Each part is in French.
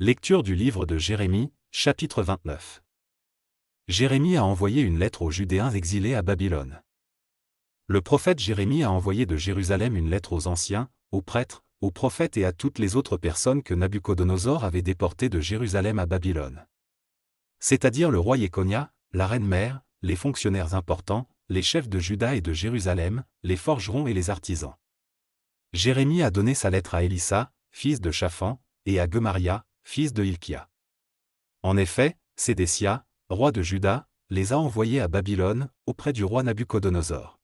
Lecture du livre de Jérémie, chapitre 29. Jérémie a envoyé une lettre aux Judéens exilés à Babylone. Le prophète Jérémie a envoyé de Jérusalem une lettre aux anciens, aux prêtres, aux prophètes et à toutes les autres personnes que Nabuchodonosor avait déportées de Jérusalem à Babylone. C'est-à-dire le roi Jéconia, la reine-mère, les fonctionnaires importants, les chefs de Juda et de Jérusalem, les forgerons et les artisans. Jérémie a donné sa lettre à Élissa, fils de Shaphan, et à Gemaria, fils de Hilkia. En effet, Sédécia, roi de Juda, les a envoyés à Babylone, auprès du roi Nabuchodonosor.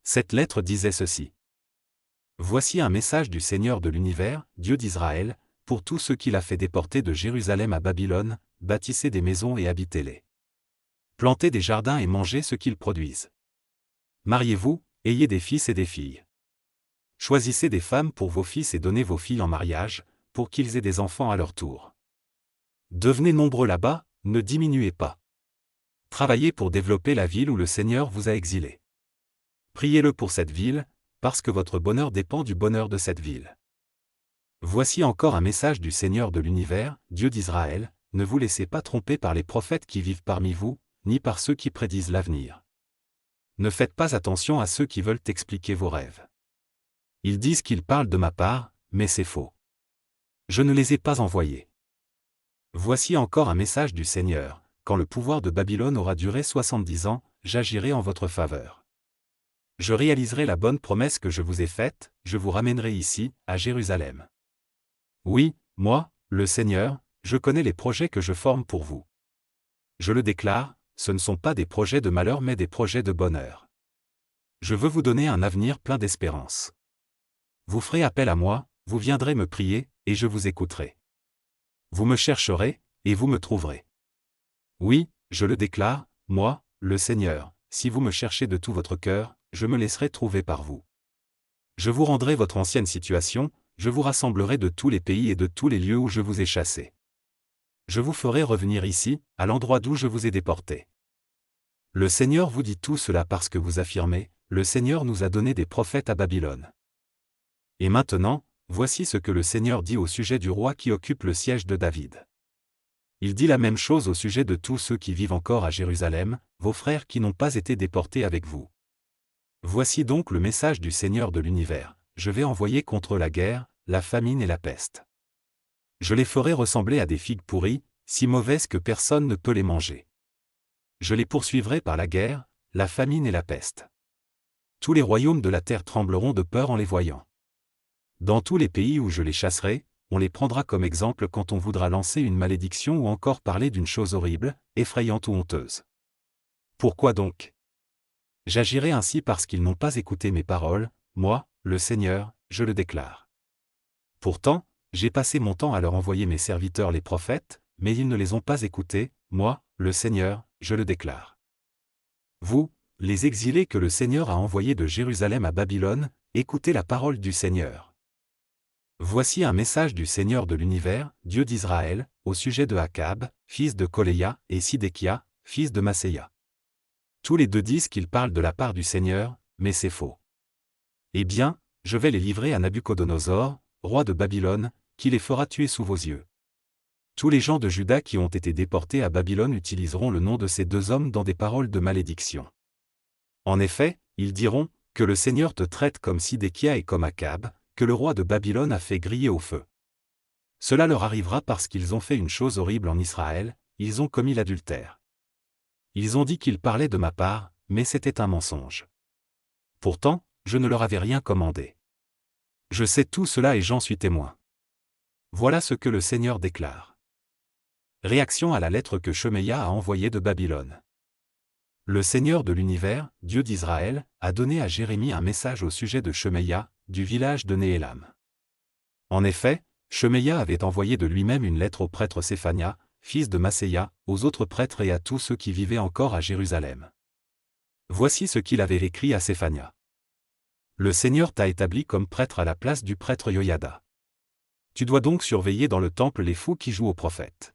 Cette lettre disait ceci. Voici un message du Seigneur de l'univers, Dieu d'Israël, pour tous ceux qu'il a fait déporter de Jérusalem à Babylone, bâtissez des maisons et habitez-les. Plantez des jardins et mangez ce qu'ils produisent. Mariez-vous, ayez des fils et des filles. Choisissez des femmes pour vos fils et donnez vos filles en mariage, pour qu'ils aient des enfants à leur tour. Devenez nombreux là-bas, ne diminuez pas. Travaillez pour développer la ville où le Seigneur vous a exilés. Priez-le pour cette ville, parce que votre bonheur dépend du bonheur de cette ville. Voici encore un message du Seigneur de l'univers, Dieu d'Israël, ne vous laissez pas tromper par les prophètes qui vivent parmi vous, ni par ceux qui prédisent l'avenir. Ne faites pas attention à ceux qui veulent expliquer vos rêves. Ils disent qu'ils parlent de ma part, mais c'est faux. Je ne les ai pas envoyés. Voici encore un message du Seigneur, quand le pouvoir de Babylone aura duré 70 ans, j'agirai en votre faveur. Je réaliserai la bonne promesse que je vous ai faite, je vous ramènerai ici, à Jérusalem. Oui, moi, le Seigneur, je connais les projets que je forme pour vous. Je le déclare, ce ne sont pas des projets de malheur mais des projets de bonheur. Je veux vous donner un avenir plein d'espérance. Vous ferez appel à moi, vous viendrez me prier, et je vous écouterai. Vous me chercherez, et vous me trouverez. Oui, je le déclare, moi, le Seigneur, si vous me cherchez de tout votre cœur, je me laisserai trouver par vous. Je vous rendrai votre ancienne situation, je vous rassemblerai de tous les pays et de tous les lieux où je vous ai chassés. Je vous ferai revenir ici, à l'endroit d'où je vous ai déporté. Le Seigneur vous dit tout cela parce que vous affirmez, le Seigneur nous a donné des prophètes à Babylone. Et maintenant, voici ce que le Seigneur dit au sujet du roi qui occupe le siège de David. Il dit la même chose au sujet de tous ceux qui vivent encore à Jérusalem, vos frères qui n'ont pas été déportés avec vous. Voici donc le message du Seigneur de l'univers, je vais envoyer contre la guerre, la famine et la peste. Je les ferai ressembler à des figues pourries, si mauvaises que personne ne peut les manger. Je les poursuivrai par la guerre, la famine et la peste. Tous les royaumes de la terre trembleront de peur en les voyant. Dans tous les pays où je les chasserai, on les prendra comme exemple quand on voudra lancer une malédiction ou encore parler d'une chose horrible, effrayante ou honteuse. Pourquoi donc? J'agirai ainsi parce qu'ils n'ont pas écouté mes paroles, moi, le Seigneur, je le déclare. Pourtant, j'ai passé mon temps à leur envoyer mes serviteurs les prophètes, mais ils ne les ont pas écoutés, moi, le Seigneur, je le déclare. Vous, les exilés que le Seigneur a envoyés de Jérusalem à Babylone, écoutez la parole du Seigneur. Voici un message du Seigneur de l'univers, Dieu d'Israël, au sujet de Akab, fils de Koléa, et Sidékia, fils de Masséia. Tous les deux disent qu'ils parlent de la part du Seigneur, mais c'est faux. Eh bien, je vais les livrer à Nabuchodonosor, roi de Babylone, qui les fera tuer sous vos yeux. Tous les gens de Juda qui ont été déportés à Babylone utiliseront le nom de ces deux hommes dans des paroles de malédiction. En effet, ils diront, que le Seigneur te traite comme Sidékia et comme Akab, que le roi de Babylone a fait griller au feu. Cela leur arrivera parce qu'ils ont fait une chose horrible en Israël, ils ont commis l'adultère. Ils ont dit qu'ils parlaient de ma part, mais c'était un mensonge. Pourtant, je ne leur avais rien commandé. Je sais tout cela et j'en suis témoin. Voilà ce que le Seigneur déclare. Réaction à la lettre que Shemaïa a envoyée de Babylone. Le Seigneur de l'univers, Dieu d'Israël, a donné à Jérémie un message au sujet de Shemaïa, du village de Néhélam. En effet, Shemaïa avait envoyé de lui-même une lettre au prêtre Séphania, fils de Masséia, aux autres prêtres et à tous ceux qui vivaient encore à Jérusalem. Voici ce qu'il avait écrit à Séphania. Le Seigneur t'a établi comme prêtre à la place du prêtre Joiada. Tu dois donc surveiller dans le temple les fous qui jouent aux prophètes.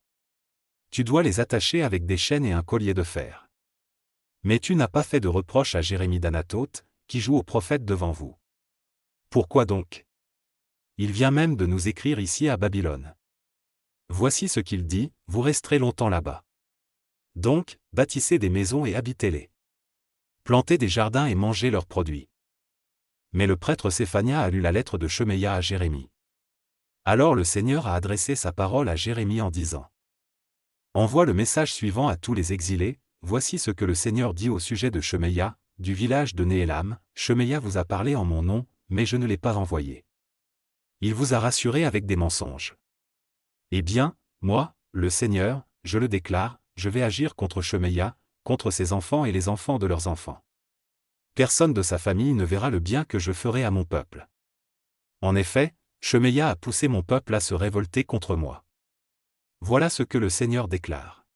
Tu dois les attacher avec des chaînes et un collier de fer. Mais tu n'as pas fait de reproche à Jérémie d'Anathoth, qui joue aux prophètes devant vous. Pourquoi donc? Il vient même de nous écrire ici à Babylone. Voici ce qu'il dit, vous resterez longtemps là-bas. Donc, bâtissez des maisons et habitez-les. Plantez des jardins et mangez leurs produits. Mais le prêtre Séphania a lu la lettre de Shemaïa à Jérémie. Alors le Seigneur a adressé sa parole à Jérémie en disant: Envoie le message suivant à tous les exilés, voici ce que le Seigneur dit au sujet de Shemaïa, du village de Néhélam, Shemaïa vous a parlé en mon nom, mais je ne l'ai pas envoyé. Il vous a rassuré avec des mensonges. Eh bien, moi, le Seigneur, je le déclare, je vais agir contre Shemaïa, contre ses enfants et les enfants de leurs enfants. Personne de sa famille ne verra le bien que je ferai à mon peuple. En effet, Shemaïa a poussé mon peuple à se révolter contre moi. Voilà ce que le Seigneur déclare.